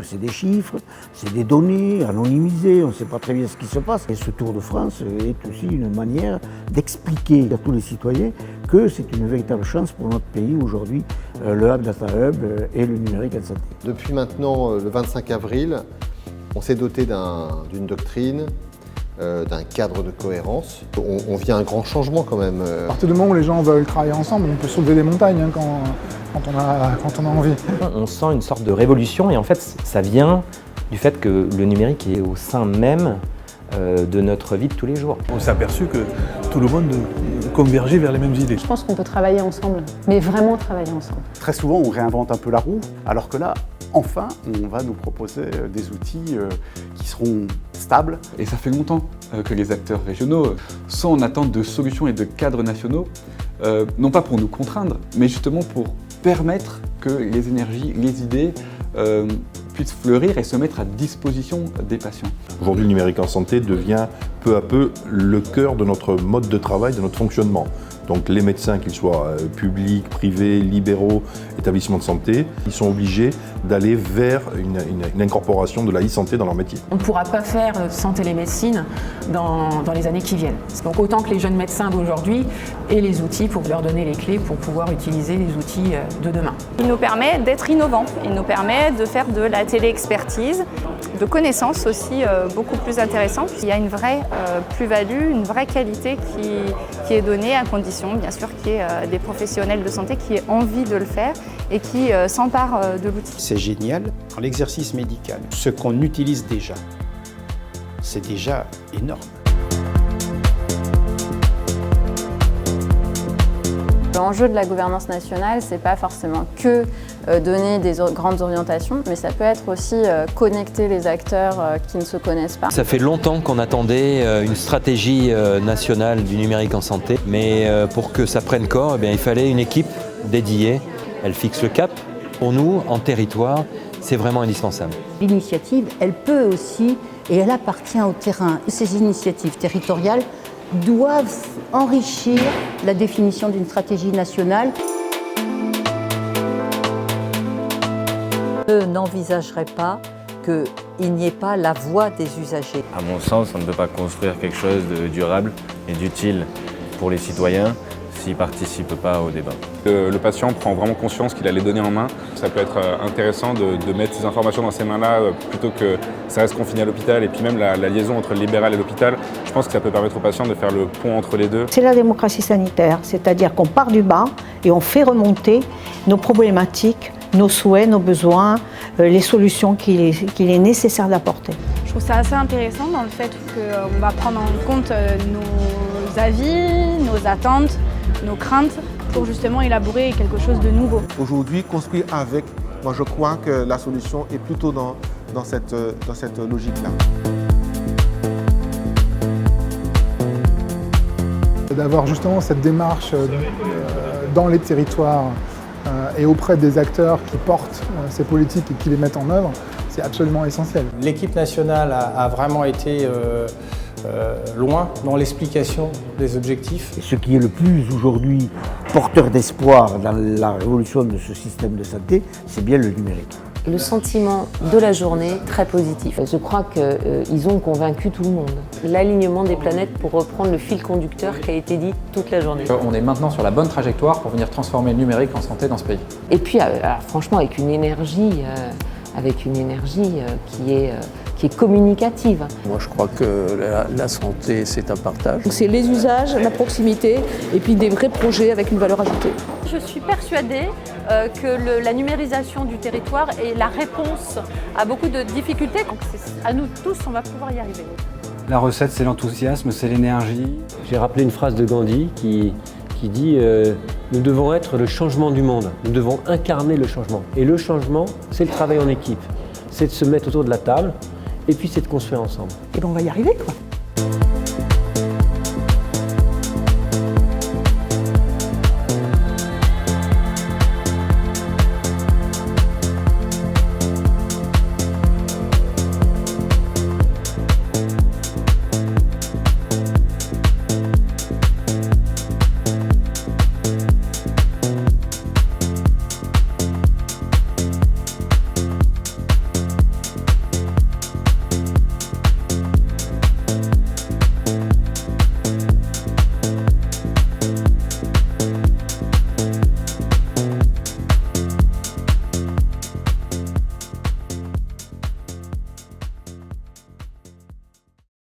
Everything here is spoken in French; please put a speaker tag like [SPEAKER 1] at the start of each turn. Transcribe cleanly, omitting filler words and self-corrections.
[SPEAKER 1] c'est des chiffres, c'est des données anonymisées, on ne sait pas très bien ce qui se passe. Et ce Tour de France est aussi une manière d'expliquer à tous les citoyens que c'est une véritable chance pour notre pays aujourd'hui, le Hub Data Hub et le numérique en santé.
[SPEAKER 2] Depuis maintenant le 25 avril, on s'est doté d'une doctrine, d'un cadre de cohérence. On vit un grand changement quand même.
[SPEAKER 3] À partir du moment où les gens veulent travailler ensemble, on peut soulever des montagnes hein, quand on a envie.
[SPEAKER 4] On sent une sorte de révolution et en fait ça vient du fait que le numérique est au sein même de notre vie de tous les jours.
[SPEAKER 5] On s'est aperçu que tout le monde convergeait vers les mêmes idées.
[SPEAKER 6] Je pense qu'on peut travailler ensemble, mais vraiment travailler ensemble.
[SPEAKER 7] Très souvent on réinvente un peu la roue, alors que là, enfin, on va nous proposer des outils qui seront stables.
[SPEAKER 8] Et ça fait longtemps que les acteurs régionaux sont en attente de solutions et de cadres nationaux, non pas pour nous contraindre, mais justement pour permettre que les énergies, les idées puissent fleurir et se mettre à disposition des patients.
[SPEAKER 9] Aujourd'hui, le numérique en santé devient peu à peu le cœur de notre mode de travail, de notre fonctionnement. Donc les médecins, qu'ils soient publics, privés, libéraux, établissements de santé, ils sont obligés d'aller vers une incorporation de la e-santé dans leur métier.
[SPEAKER 6] On ne pourra pas faire sans télémédecine dans les années qui viennent. Donc autant que les jeunes médecins d'aujourd'hui aient les outils pour leur donner les clés pour pouvoir utiliser les outils de demain.
[SPEAKER 10] Il nous permet d'être innovants, il nous permet de faire de la téléexpertise, de connaissances aussi beaucoup plus intéressantes. Il y a une vraie plus-value, une vraie qualité qui est donnée à condition bien sûr qu'il y ait des professionnels de santé qui aient envie de le faire et qui s'emparent de l'outil.
[SPEAKER 11] C'est génial dans l'exercice médical. Ce qu'on utilise déjà, c'est déjà énorme.
[SPEAKER 12] L'enjeu de la gouvernance nationale, c'est pas forcément que donner des grandes orientations, mais ça peut être aussi connecter les acteurs qui ne se connaissent pas.
[SPEAKER 4] Ça fait longtemps qu'on attendait une stratégie nationale du numérique en santé, mais pour que ça prenne corps, eh bien, il fallait une équipe dédiée. Elle fixe le cap. Pour nous, en territoire, c'est vraiment indispensable.
[SPEAKER 13] L'initiative, elle peut aussi, et elle appartient au terrain. Ces initiatives territoriales doivent enrichir la définition d'une stratégie nationale.
[SPEAKER 14] Je n'envisagerais pas qu'il n'y ait pas la voix des usagers.
[SPEAKER 15] À mon sens, on ne peut pas construire quelque chose de durable et d'utile pour les citoyens s'ils ne participent pas au débat.
[SPEAKER 16] Le patient prend vraiment conscience qu'il a les données en main. Ça peut être intéressant de mettre ces informations dans ces mains-là plutôt que ça reste confiné à l'hôpital. Et puis même la liaison entre le libéral et l'hôpital, je pense que ça peut permettre aux patients de faire le pont entre les deux.
[SPEAKER 13] C'est la démocratie sanitaire, c'est-à-dire qu'on part du bas et on fait remonter nos problématiques, nos souhaits, nos besoins, les solutions qu'il est nécessaire d'apporter.
[SPEAKER 10] Je trouve ça assez intéressant dans le fait qu'on va prendre en compte nos avis, nos attentes, nos craintes pour justement élaborer quelque chose de nouveau.
[SPEAKER 17] Aujourd'hui, construire avec, moi je crois que la solution est plutôt dans cette logique-là.
[SPEAKER 3] D'avoir justement cette démarche dans les territoires et auprès des acteurs qui portent ces politiques et qui les mettent en œuvre, c'est absolument essentiel.
[SPEAKER 11] L'équipe nationale a vraiment été loin dans l'explication des objectifs.
[SPEAKER 1] Et ce qui est le plus aujourd'hui porteur d'espoir dans la révolution de ce système de santé, c'est bien le numérique.
[SPEAKER 18] Le sentiment de la journée, très positif. Je crois qu'ils ont convaincu tout le monde. L'alignement des planètes pour reprendre le fil conducteur qui a été dit toute la journée.
[SPEAKER 19] On est maintenant sur la bonne trajectoire pour venir transformer le numérique en santé dans ce pays.
[SPEAKER 18] Et puis, alors, franchement, avec une énergie qui est communicative.
[SPEAKER 20] Moi, je crois que la santé, c'est un partage.
[SPEAKER 2] C'est les usages, la proximité et puis des vrais projets avec une valeur ajoutée.
[SPEAKER 5] Je suis persuadée que la numérisation du territoire est la réponse à beaucoup de difficultés. Donc à nous tous, on va pouvoir y arriver.
[SPEAKER 8] La recette, c'est l'enthousiasme, c'est l'énergie.
[SPEAKER 9] J'ai rappelé une phrase de Gandhi qui dit nous devons être le changement du monde, nous devons incarner le changement. Et le changement, c'est le travail en équipe, c'est de se mettre autour de la table et puis c'est de construire ensemble.
[SPEAKER 2] Et bien on va y arriver quoi.